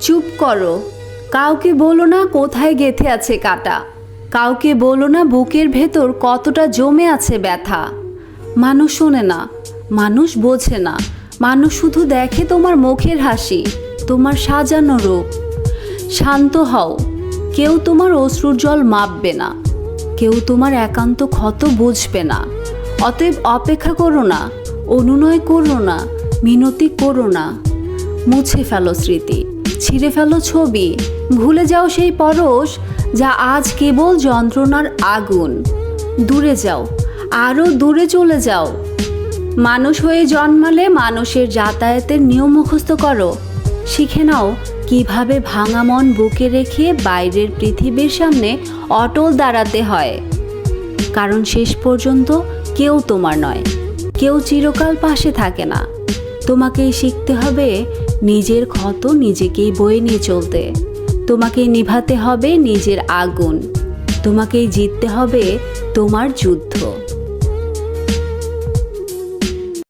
চুপ করো। কাউকে বলো না কোথায় গেঁথে আছে কাটা। কাউকে বলো না বুকের ভেতর কতটা জমে আছে ব্যথা। মানুষ শোনে না, মানুষ বোঝে না, মানুষ শুধু দেখে তোমার মুখের হাসি, তোমার সাজানো রূপ। শান্ত হও, কেউ তোমার অশ্রুর জল মাপবে না, কেউ তোমার একান্ত ক্ষত বুঝবে না। অতএব অপেক্ষা করো না, অনুনয় করো না, মিনতি করো না। মুছে ফেলো স্মৃতি, ছিঁড়ে ফেলো ছবি, ভুলে যাও সেই পরশ যা আজ কেবল যন্ত্রণার আগুন। দূরে যাও, আরও দূরে চলে যাও। মানুষ হয়ে জন্মালে মানুষের যাতায়াতের নিয়ম মুখস্থ করো। শিখে নাও কিভাবে ভাঙা মন বুকে রেখে বাইরের পৃথিবীর সামনে অটল দাঁড়াতে হয়। কারণ শেষ পর্যন্ত কেউ তোমার নয়, কেউ চিরকাল পাশে থাকে না। তোমাকেই শিখতে হবে নিজের ক্ষত নিজেকেই বয়ে নিয়ে চলতে। তোমাকেই নিভাতে হবে নিজের আগুন। তোমাকেই জিততে হবে তোমার যুদ্ধ।